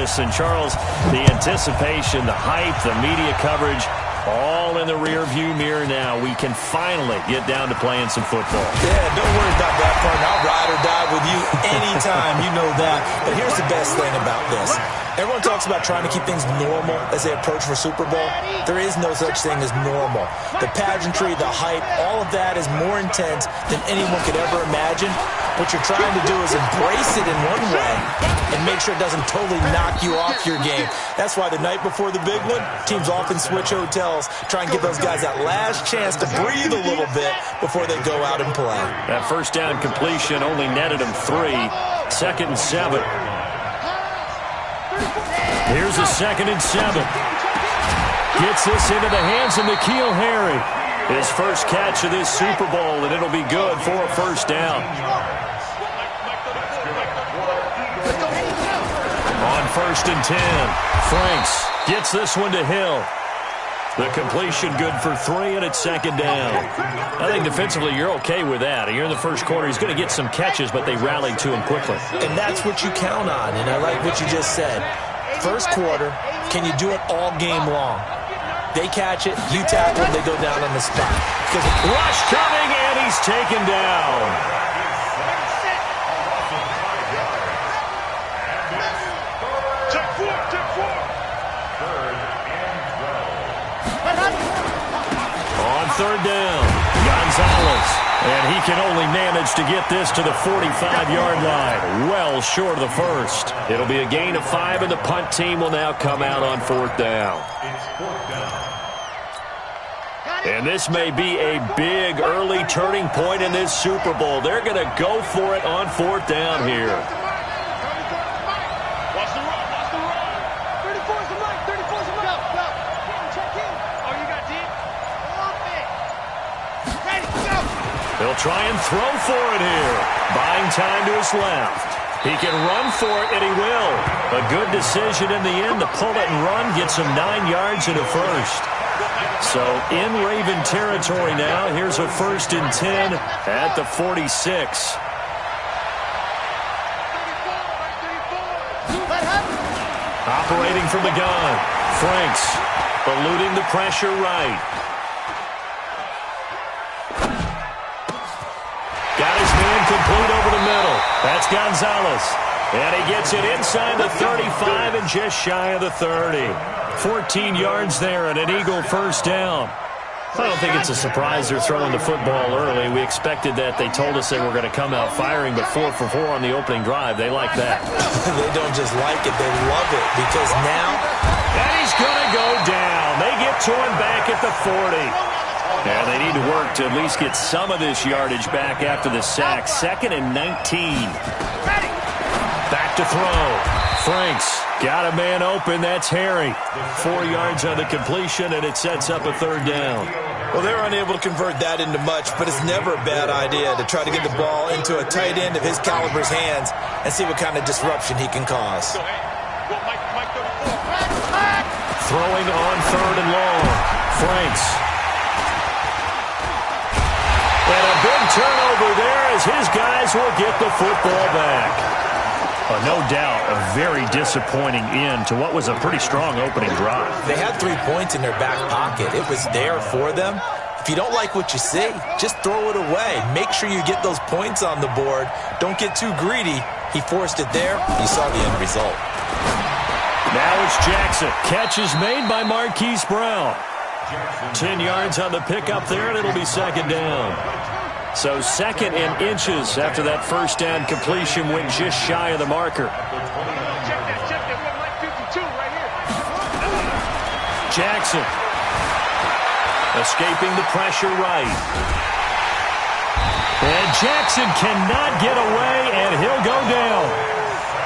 this. And, Charles, the anticipation, the hype, the media coverage, all in the rearview mirror now. We can finally get down to playing some football. Yeah, don't worry about that part. I'll ride or die with you anytime. You know that. But here's the best thing about this. Everyone talks about trying to keep things normal as they approach for Super Bowl. There is no such thing as normal. The pageantry, the hype, all of that is more intense than anyone could ever imagine. What you're trying to do is embrace it in one way and make sure it doesn't totally knock you off your game. That's why the night before the big one, teams often switch hotels, try and give those guys that last chance to breathe a little bit before they go out and play. That first down completion only netted him 3. 2nd and 7. Here's a 2nd and 7. Gets this into the hands of N'Keal Harry. His first catch of this Super Bowl, and it'll be good for a first down. On 1st and 10, Franks gets this one to Hill. The completion good for 3, and it's 2nd down. I think defensively you're okay with that. Here in the first quarter, he's going to get some catches, but they rallied to him quickly. And that's what you count on, and I like what you just said. First quarter, can you do it all game long? They catch it, you tackle it, they go down on the spot. Because rush coming, and he's taken down. On 3rd down, Gonzalez. And he can only manage to get this to the 45-yard line. Well short of the first. It'll be a gain of 5, and the punt team will now come out on 4th down. And this may be a big early turning point in this Super Bowl. They're going to go for it on 4th down here. Watch the run, watch the run. 34's the right, 34's the right. Go. Check in. Oh, you got deep? Ready, go. They'll try and throw for it here. Buying time to his left. He can run for it, and he will. A good decision in the end to pull it and run. Gets him 9 yards and a first. So in Raven territory now. Here's a 1st and 10 at the 46. Operating from the gun. Franks eluding the pressure right. Got his man complete over the middle. That's Gonzalez. And he gets it inside the 35 and just shy of the 30. 14 yards there and an Eagle first down. I don't think it's a surprise they're throwing the football early. We expected that. They told us they were going to come out firing, but 4 for 4 on the opening drive. They like that. They don't just like it, they love it, because now... And he's going to go down. They get to him back at the 40. And they need to work to at least get some of this yardage back after the sack. 2nd and 19. Back to throw. Franks got a man open. That's Harry. 4 yards on the completion, and it sets up a 3rd down. Well, they're unable to convert that into much, but it's never a bad idea to try to get the ball into a tight end of his caliber's hands and see what kind of disruption he can cause. Throwing on 3rd and long. Franks. And a big turnover there as his guys will get the football back. No doubt a very disappointing end to what was a pretty strong opening drive. They had 3 points in their back pocket. It was there for them. If you don't like what you see, just throw it away. Make sure you get those points on the board. Don't get too greedy. He forced it there. You saw the end result. Now it's Jackson. Catch is made by Marquise Brown. 10 yards on the pickup there, and it'll be 2nd down. So 2nd and inches after that first down completion went just shy of the marker. Jackson escaping the pressure right. And Jackson cannot get away, and he'll go down.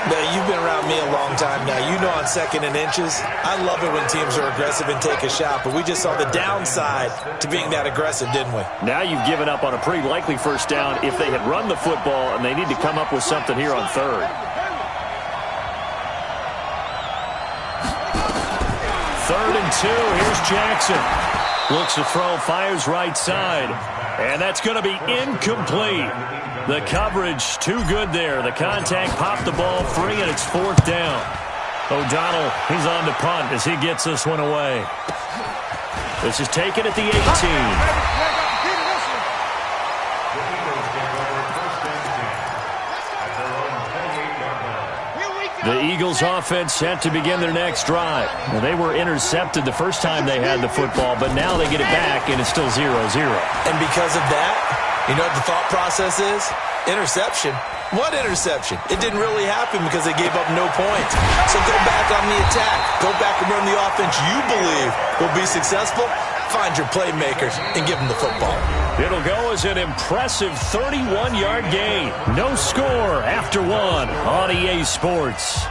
Now, you've been around me a long time now. You know on 2nd and inches, I love it when teams are aggressive and take a shot, but we just saw the downside to being that aggressive, didn't we? Now you've given up on a pretty likely first down if they had run the football, and they need to come up with something here on 3rd. 3rd and 2, here's Jackson. Looks to throw, fires right side. And that's going to be incomplete. The coverage too good there. The contact popped the ball free, and it's 4th down. O'Donnell, he's on to punt as he gets this one away. This is taken at the 18. The Eagles offense set to begin their next drive. Well, they were intercepted the first time they had the football, but now they get it back, and it's still 0-0. And because of that, you know what the thought process is? Interception. What interception? It didn't really happen because they gave up no points. So go back on the attack. Go back and run the offense you believe will be successful. Find your playmakers and give them the football. It'll go as an impressive 31-yard gain. No score after one on EA Sports.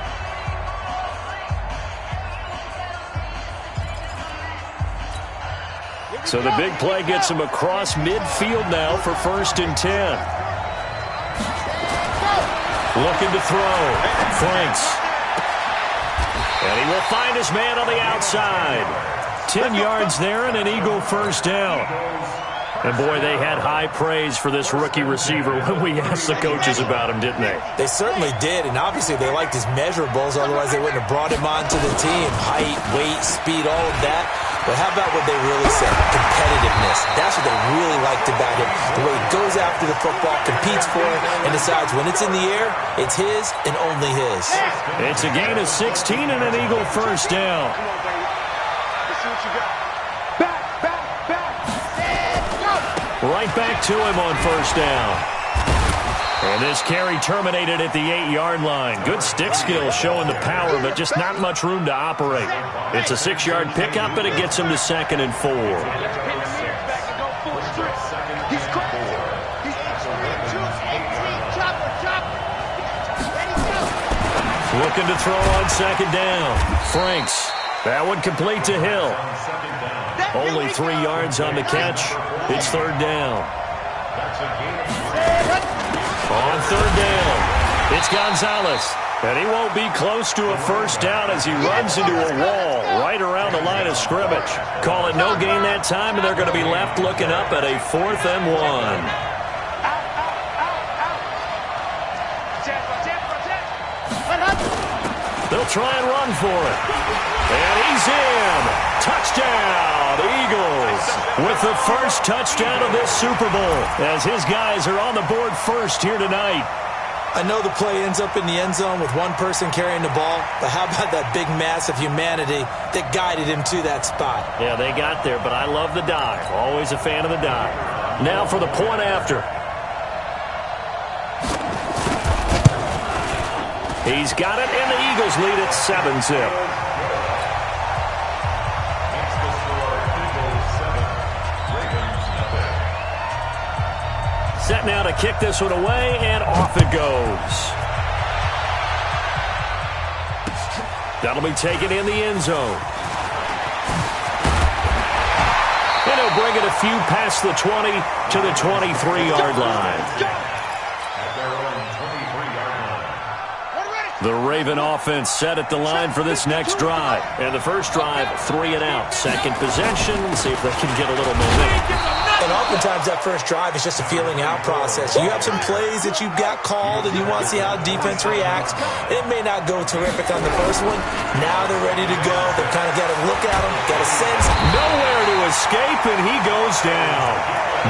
So the big play gets him across midfield now for 1st and 10. Looking to throw. Franks. And he will find his man on the outside. 10 yards there and an Eagle first down. And, boy, they had high praise for this rookie receiver when we asked the coaches about him, didn't they? They certainly did, and obviously they liked his measurables. Otherwise, they wouldn't have brought him onto the team. Height, weight, speed, all of that. But how about what they really said? Competitiveness. That's what they really liked about him. The way he goes after the football, competes for it, and decides when it's in the air, it's his and only his. It's a gain of 16 and an Eagle first down. Right back to him on first down. And this carry terminated at the 8-yard line. Good stick skill showing the power, but just not much room to operate. It's a 6-yard pickup, and it gets him to 2nd and 4. Looking to throw on 2nd down. Franks. That one complete to Hill. Only 3 yards on the catch. It's 3rd down. On 3rd down, it's Gonzalez. And he won't be close to a first down as he runs into a wall right around the line of scrimmage. Call it no gain that time, and they're going to be left looking up at a 4th and 1. They'll try and run for it. And he's in. Touchdown, Eagles, with the first touchdown of this Super Bowl, as his guys are on the board first here tonight. I know the play ends up in the end zone with one person carrying the ball, but how about that big mass of humanity that guided him to that spot? Yeah, they got there, but I love the dive. Always a fan of the dive. Now for the point after. He's got it, and the Eagles lead at 7-zip. Set now to kick this one away, and off it goes. That'll be taken in the end zone. And he'll bring it a few past the 20 to the 23-yard line. The Raven offense set at the line for this next drive. And the first drive, 3 and out. Second possession. See if they can get a little momentum. And oftentimes that first drive is just a feeling out process. You have some plays that you've got called and you want to see how defense reacts. It may not go terrific on the first one. Now they're ready to go. They've kind of got to look at him, got a sense. Nowhere to escape, and he goes down.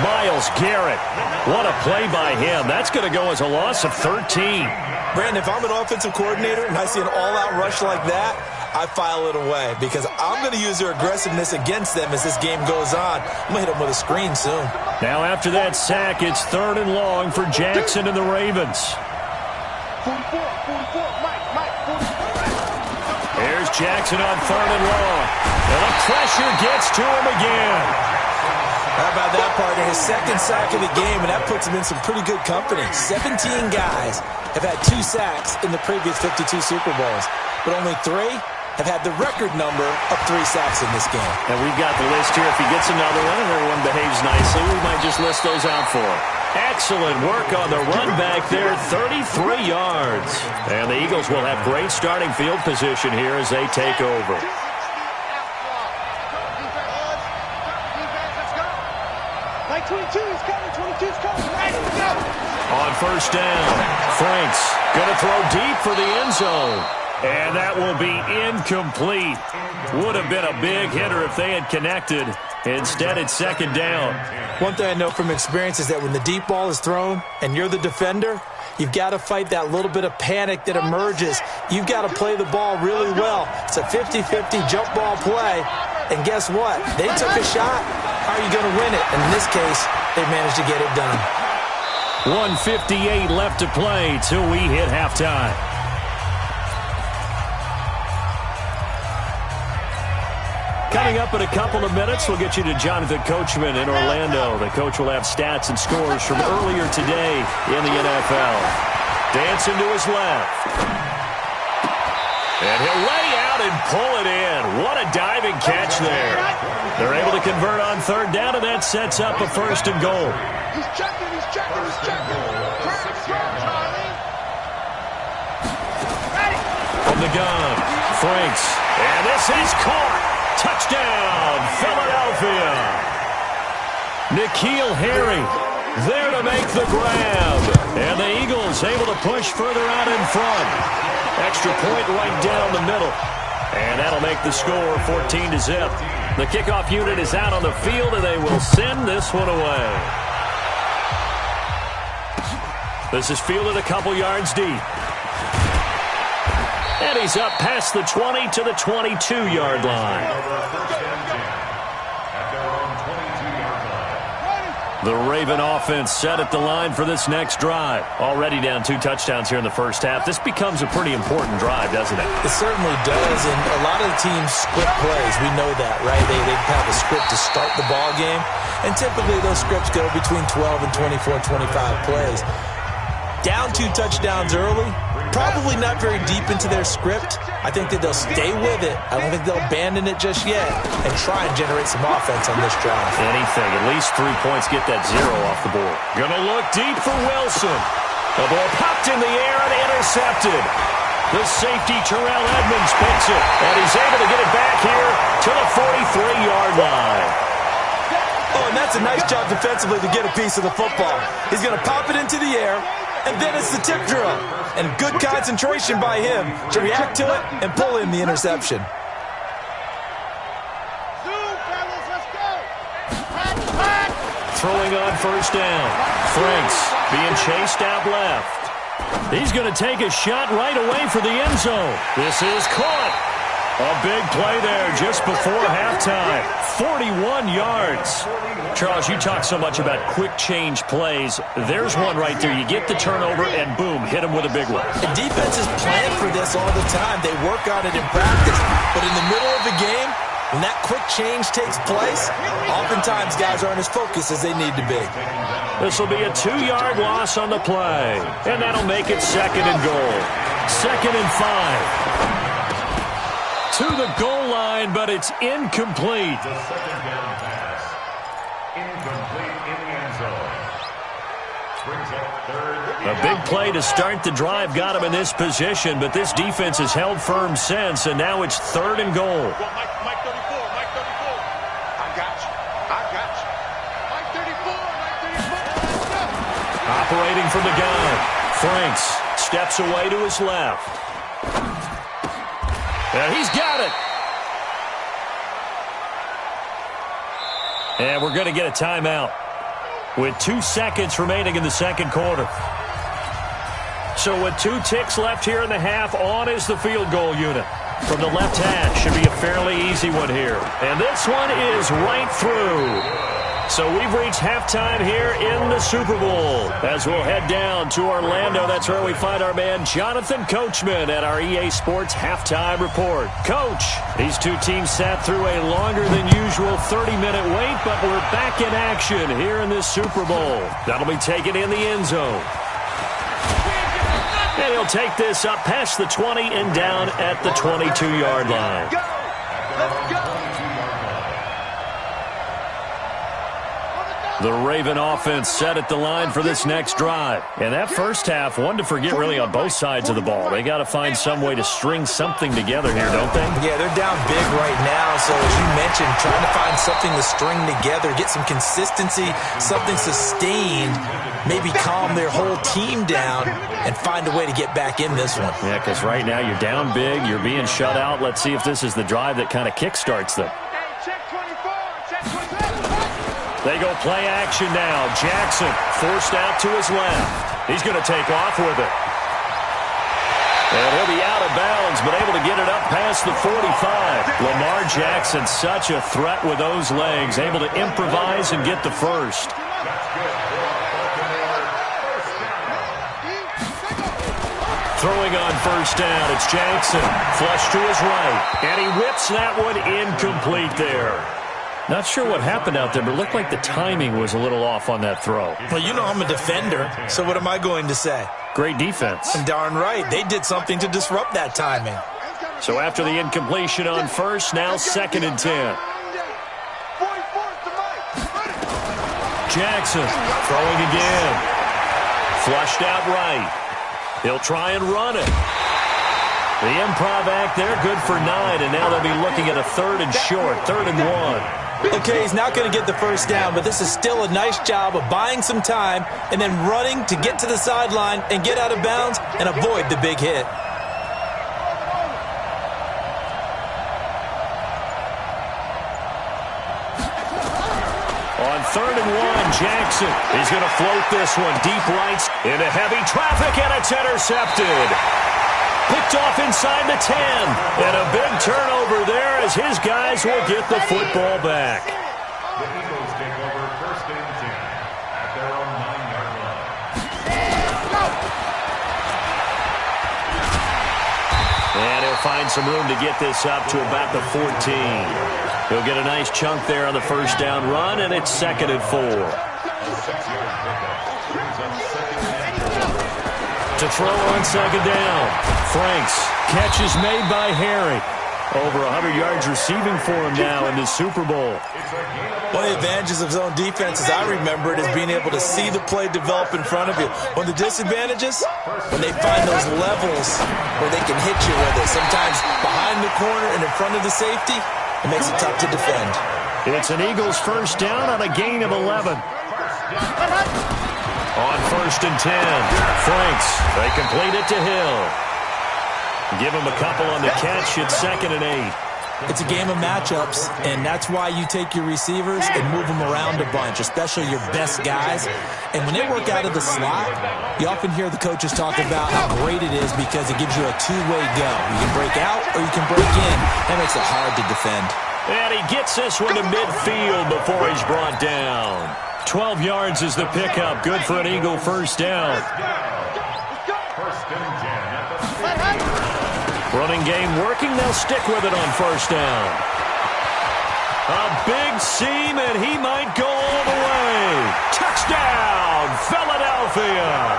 Myles Garrett. What a play by him. That's going to go as a loss of 13. Brandon, if I'm an offensive coordinator and I see an all-out rush like that, I file it away because I'm going to use their aggressiveness against them as this game goes on. I'm going to hit them with a screen soon. Now after that sack, it's 3rd and long for Jackson and the Ravens. 44, Mike, 44. Here's Jackson on 3rd and long. And the pressure gets to him again. How about that, partner? His 2nd sack of the game, and that puts him in some pretty good company. 17 guys have had 2 sacks in the previous 52 Super Bowls, but only 3 have had the record number of 3 sacks in this game. And we've got the list here. If he gets another one and everyone behaves nicely, we might just list those out for him. Excellent work on the run back there, 33 yards. And the Eagles will have great starting field position here as they take over. Like 22's coming, 22's coming. Right, let's go. On first down, Franks going to throw deep for the end zone. And that will be incomplete. Would have been a big hitter if they had connected. Instead, it's second down. One thing I know from experience is that when the deep ball is thrown and you're the defender, you've got to fight that little bit of panic that emerges. You've got to play the ball really well. It's a 50-50 jump ball play. And guess what? They took a shot. How are you going to win it? And in this case, they managed to get it done. 1:58 left to play till we hit halftime. Coming up in a couple of minutes, we'll get you to Jonathan Coachman in Orlando. The coach will have stats and scores from earlier today in the NFL. Dancing to his left. And he'll lay out and pull it in. What a diving catch there. They're able to convert on third down, and that sets up a first and goal. He's checking. From the gun, Franks. And this is caught. Touchdown, Philadelphia. N'Keal Harry there to make the grab. And the Eagles able to push further out in front. Extra point right down the middle. And that'll make the score 14-0. The kickoff unit is out on the field, and they will send this one away. This is fielded a couple yards deep. And he's up past the 20 to the 22-yard line. The Raven offense set at the line for this next drive. Already down 2 touchdowns here in the first half. This becomes a pretty important drive, doesn't it? It certainly does, and a lot of the teams script plays. We know that, right? They have a script to start the ball game, and typically those scripts go between 12 and 24, 25 plays. Down 2 touchdowns early, probably not very deep into their script. I think that they'll stay with it. I don't think they'll abandon it just yet and try and generate some offense on this drive. Anything, at least 3 points, get that 0 off the board. Gonna look deep for Wilson. The ball popped in the air and intercepted. The safety, Terrell Edmonds, picks it, and he's able to get it back here to the 43-yard line. Oh, and that's a nice job defensively to get a piece of the football. He's going to pop it into the air, and then it's the tip drill. And good concentration by him to react to it and pull in the interception. Throwing on first down. Franks being chased out left. He's going to take a shot right away for the end zone. This is caught. A big play there just before halftime. 41 yards. Charles, you talk so much about quick change plays. There's one right there. You get the turnover, and boom, hit him with a big one. And defenses plan for this all the time. They work on it in practice. But in the middle of the game, when that quick change takes place, oftentimes guys aren't as focused as they need to be. This will be a 2-yard loss on the play. And that'll make it second and goal. 2nd and 5. To the goal line, but it's incomplete. The second down pass. Incomplete in the end zone. Brings up third. A big play to start the drive got him in this position, but this defense has held firm since, and now it's 3rd and goal. Mike 34. I got you. Mike 34. Operating from the gun. Franks steps away to his left. And he's got it. And we're going to get a timeout with 2 seconds remaining in the second quarter. So with 2 ticks left here in the half, on is the field goal unit. From the left hash, should be a fairly easy one here. And this one is right through. So we've reached halftime here in the Super Bowl. As we'll head down to Orlando, that's where we find our man Jonathan Coachman at our EA Sports Halftime Report. Coach, these 2 teams sat through a longer than usual 30-minute wait, but we're back in action here in this Super Bowl. That'll be taken in the end zone. And he'll take this up past the 20 and down at the 22-yard line. Let's go. The Raven offense set at the line for this next drive. And that first half, one to forget really on both sides of the ball. They got to find some way to string something together here, don't they? Yeah, they're down big right now. So as you mentioned, trying to find something to string together, get some consistency, something sustained, maybe calm their whole team down and find a way to get back in this one. Yeah, because right now you're down big, you're being shut out. Let's see if this is the drive that kind of kickstarts them. They go play action now. Jackson forced out to his left. He's going to take off with it. And he'll be out of bounds, but able to get it up past the 45. Lamar Jackson, such a threat with those legs, able to improvise and get the first. Throwing on first down, it's Jackson. Flush to his right, and he whips that one incomplete there. Not sure what happened out there, but it looked like the timing was a little off on that throw. Well, you know I'm a defender, so what am I going to say? Great defense. Darn right. They did something to disrupt that timing. So after the incompletion on first, now 2nd and 10. Jackson throwing again. Flushed out right. He'll try and run it. The improv act there, good for 9, and now they'll be looking at a 3rd and short, 3rd and 1. Okay, he's not going to get the first down, but this is still a nice job of buying some time and then running to get to the sideline and get out of bounds and avoid the big hit. On 3rd and 1, Jackson is going to float this one deep right into heavy traffic, and it's intercepted. Picked off inside the 10, and a big turnover there as his guys will get the football back. The Eagles take over 1st and 10 at their own 9-yard line. And he'll find some room to get this up to about the 14. He'll get a nice chunk there on the first down run, and it's 2nd and 4. To throw on 2nd down. Franks. Catch is made by Harry. Over 100 yards receiving for him now in this Super Bowl. One of the advantages of zone defense, as I remember it, is being able to see the play develop in front of you. One of the disadvantages, when they find those levels where they can hit you with it. Sometimes behind the corner and in front of the safety, it makes it tough to defend. It's an Eagles first down on a gain of 11. On 1st and 10, Franks, they complete it to Hill. Give him a couple on the catch. It's 2nd and 8. It's a game of matchups, and that's why you take your receivers and move them around a bunch, especially your best guys. And when they work out of the slot, you often hear the coaches talk about how great it is because it gives you a two-way go. You can break out or you can break in. That makes it hard to defend. And he gets this one to midfield before he's brought down. 12 yards is the pickup. Good for an Eagle first down. 1st and 10 at the Running game working. They'll stick with it on first down. A big seam, and he might go all the way. Touchdown, Philadelphia.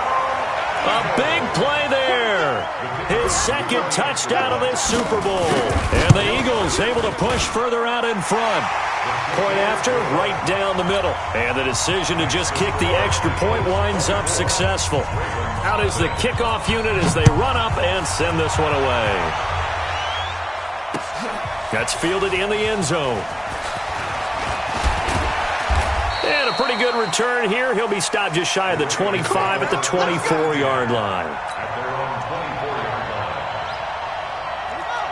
A big play there. His 2nd touchdown of this Super Bowl. And the Eagles able to push further out in front. Point after, right down the middle. And the decision to just kick the extra point winds up successful. Out is the kickoff unit as they run up and send this one away. That's fielded in the end zone. And a pretty good return here. He'll be stopped just shy of the 25 at the 24-yard line.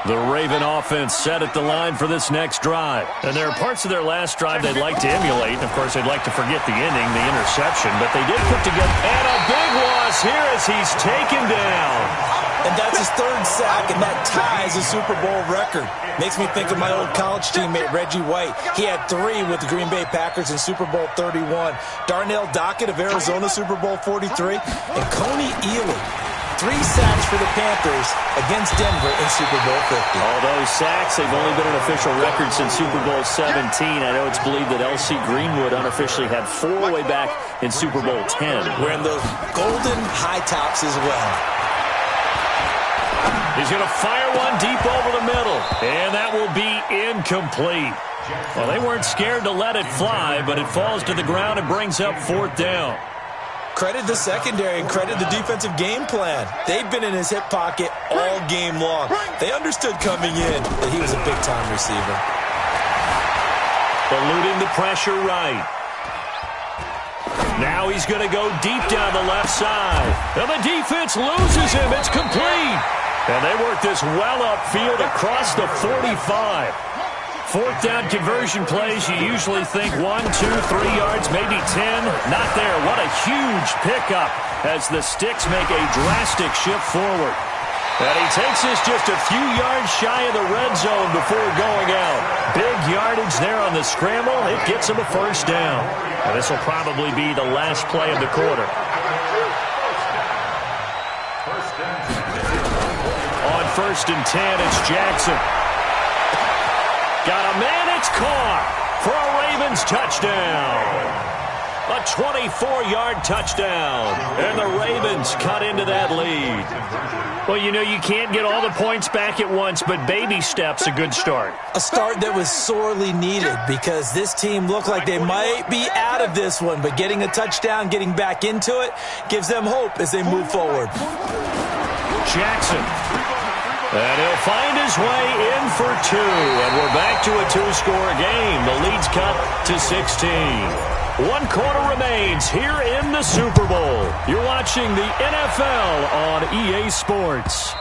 The Raven offense set at the line for this next drive. And there are parts of their last drive they'd like to emulate. And, of course, they'd like to forget the ending, the interception. But they did put together. And a big loss here as he's taken down. And that's his 3rd sack, and that ties a Super Bowl record. Makes me think of my old college teammate, Reggie White. He had 3 with the Green Bay Packers in Super Bowl 31. Darnell Dockett of Arizona, Super Bowl 43. And Coney Ealy, 3 sacks for the Panthers against Denver in Super Bowl 50. All those sacks, they've only been an official record since Super Bowl 17. I know it's believed that L.C. Greenwood unofficially had 4 way back in Super Bowl 10. Wearing those golden high tops as well. He's going to fire one deep over the middle, and that will be incomplete. Well, they weren't scared to let it fly, but it falls to the ground and brings up 4th down. Credit the secondary and credit the defensive game plan. They've been in his hip pocket all game long. They understood coming in that he was a big-time receiver. Eluding the pressure right. Now he's going to go deep down the left side. And the defense loses him. It's complete. And they work this well upfield across the 45. 4th down conversion plays, you usually think 1, 2, 3 yards, maybe 10. Not there. What a huge pickup as the Sticks make a drastic shift forward. And he takes this just a few yards shy of the red zone before going out. Big yardage there on the scramble. It gets him a 1st down. And this will probably be the last play of the quarter. On 1st and 10, it's Jackson. Got a man, it's caught for a Ravens touchdown. A 24-yard touchdown. And the Ravens cut into that lead. Well, you know, you can't get all the points back at once, but baby steps a good start. A start that was sorely needed because this team looked like they might be out of this one, but getting a touchdown, getting back into it, gives them hope as they move forward. Jackson. And he'll find his way in for 2. And we're back to a 2-score game. The lead's cut to 16. 1 quarter remains here in the Super Bowl. You're watching the NFL on EA Sports.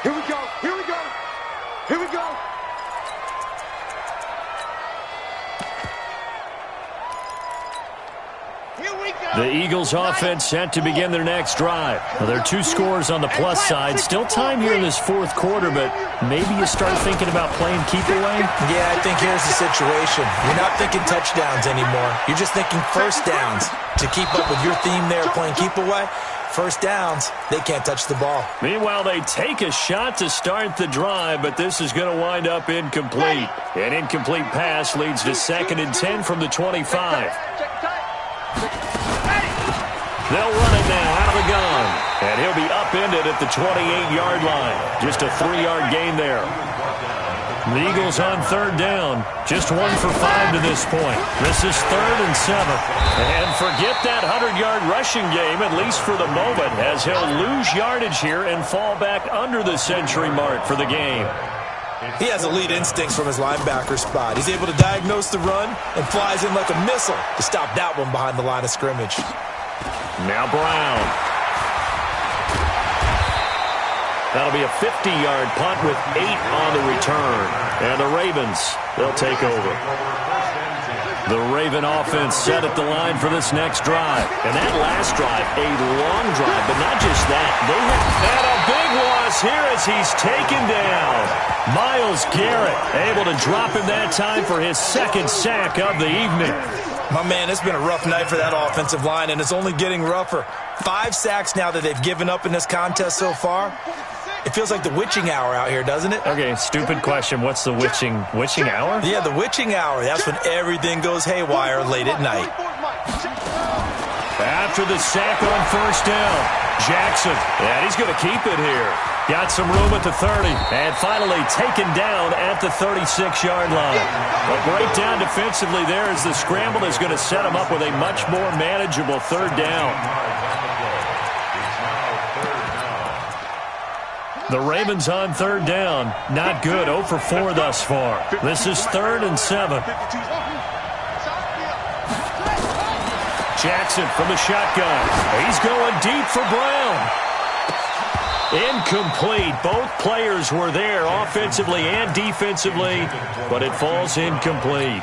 Here we go. Here we go. Here we go. The Eagles offense set to begin their next drive. Well, there are 2 scores on the plus side. Still time here in this 4th quarter, but maybe you start thinking about playing keep away? Yeah, I think here's the situation. You're not thinking touchdowns anymore. You're just thinking 1st downs. To keep up with your theme there, playing keep away, 1st downs, they can't touch the ball. Meanwhile, they take a shot to start the drive, but this is going to wind up incomplete. An incomplete pass leads to 2nd and 10 from the 25. They'll run it now out of the gun. And he'll be upended at the 28-yard line. Just a 3-yard gain there. The Eagles on 3rd down. Just 1 for 5 to this point. This is 3rd and 7. And forget that 100-yard rushing game, at least for the moment, as he'll lose yardage here and fall back under the century mark for the game. He has elite instincts from his linebacker spot. He's able to diagnose the run and flies in like a missile to stop that one behind the line of scrimmage. Now Brown. That'll be a 50-yard punt with 8 on the return. And the Ravens, they'll take over. The Raven offense set at the line for this next drive. And that last drive, a long drive, but not just that. They had a big loss here as he's taken down. Myles Garrett able to drop him that time for his 2nd sack of the evening. My man, it's been a rough night for that offensive line, and it's only getting rougher. 5 sacks now that they've given up in this contest so far. It feels like the witching hour out here, doesn't it? Okay, stupid question. What's the witching hour? Yeah, the witching hour. That's when everything goes haywire late at night. After the sack on 1st down, Jackson, and he's going to keep it here. Got some room at the 30, and finally taken down at the 36-yard line. A breakdown defensively there as the scramble is going to set him up with a much more manageable 3rd down. The Ravens on 3rd down. Not good. 0 for 4 thus far. This is 3rd and 7. Jackson from the shotgun. He's going deep for Brown. Incomplete. Both players were there offensively and defensively, but it falls incomplete.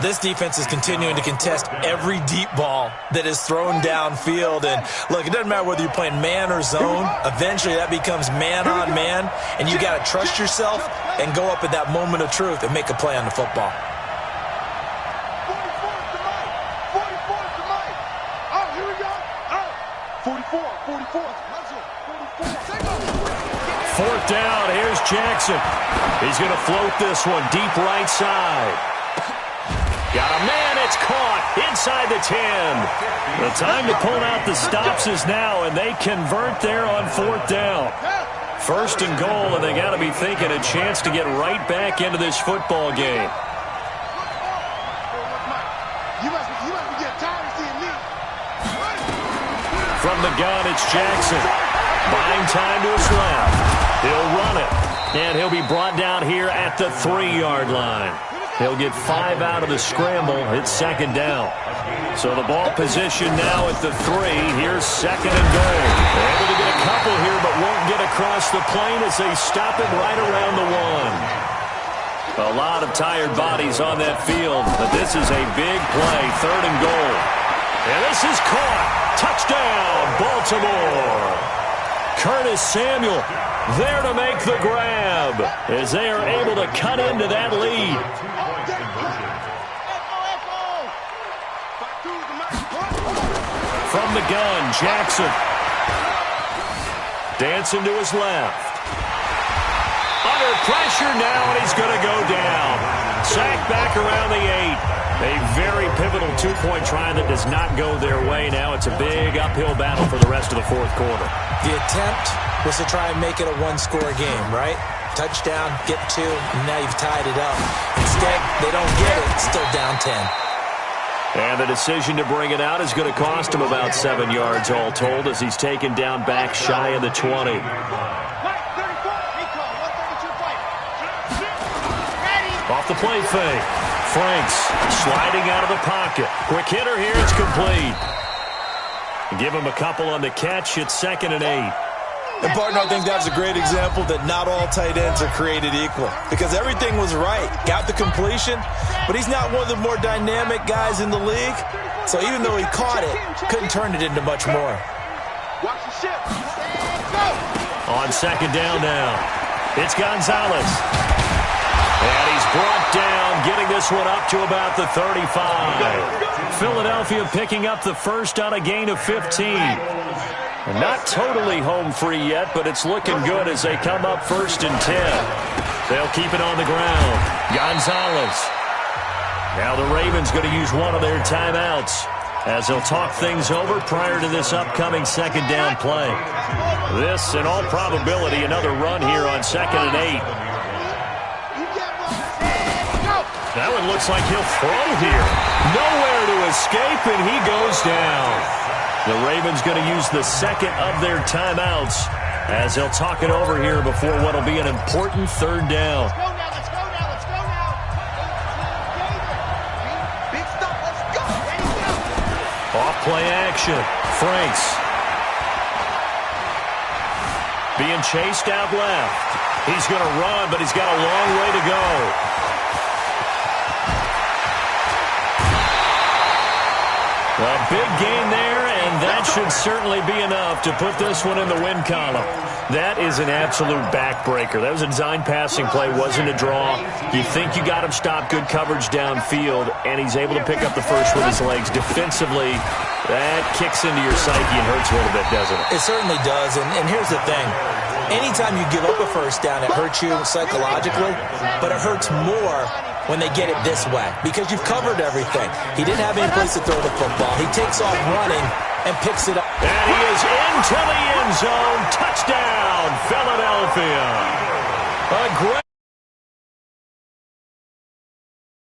This defense is continuing to contest every deep ball that is thrown downfield. And, look, it doesn't matter whether you're playing man or zone. Eventually that becomes man on man, and you got to trust yourself and go up at that moment of truth and make a play on the football. 4th down, here's Jackson. He's going to float this one deep right side. Got a man, it's caught inside the 10. The time to pull out the stops is now, and they convert there on 4th down. First and goal, and they got to be thinking a chance to get right back into this football game. You must be getting tired of seeing me. From the gun, it's Jackson. Buying time to his left. He'll run it. And he'll be brought down here at the 3-yard line. He'll get 5 out of the scramble. It's second down. So the ball position now at the 3. Here's second and goal. They're able to get a couple here, but won't get across the plane as they stop it right around the 1. A lot of tired bodies on that field, but this is a big play. Third and goal. And this is caught. Touchdown, Baltimore. Curtis Samuel there to make the grab as they are able to cut into that lead. From the gun, Jackson. Dancing to his left. Under pressure now, and he's going to go down. Sacked back around the 8. A very pivotal 2-point try that does not go their way. Now it's a big uphill battle for the rest of the fourth quarter. The attempt was to try and make it a one-score game, right? Touchdown, get 2, and now you've tied it up. Instead, they don't get it. Still down 10. And the decision to bring it out is going to cost him about 7 yards all told as he's taken down back shy of the 20. Off the play fake. Franks sliding out of the pocket. Quick hitter here. It's complete. Give him a couple on the catch. It's second and 8. And, partner, I think that's a great example that not all tight ends are created equal because everything was right. Got the completion, but he's not one of the more dynamic guys in the league. So even though he caught it, couldn't turn it into much more. Watch the ship. Go. On second down now, it's Gonzalez. And he's brought down, getting this one up to about the 35. Philadelphia picking up the first on a gain of 15. Not totally home free yet, but it's looking good as they come up first and 10. They'll keep it on the ground. Gonzalez. Now the Ravens going to use one of their timeouts as they'll talk things over prior to this upcoming second down play. This, in all probability, another run here on second and 8. That one looks like he'll throw here. Nowhere to escape, and he goes down. The Ravens going to use the second of their timeouts as they'll talk it over here before what will be an important third down. Let's go now, let's go now, let's go now. Big stop, let's go. Ready, go. Off play action. Franks. Being chased out left. He's going to run, but he's got a long way to go. A big gain there, and that should certainly be enough to put this one in the win column. That is an absolute backbreaker. That was a design passing play, wasn't a draw. You think you got him stopped, good coverage downfield, and he's able to pick up the first with his legs. Defensively, that kicks into your psyche and hurts a little bit, doesn't it? It certainly does, and here's the thing. Anytime you give up a first down, it hurts you psychologically, but it hurts more when they get it this way because you've covered everything. He didn't have any place to throw the football. He takes off running and picks it up. And he is into the end zone. Touchdown, Philadelphia. A great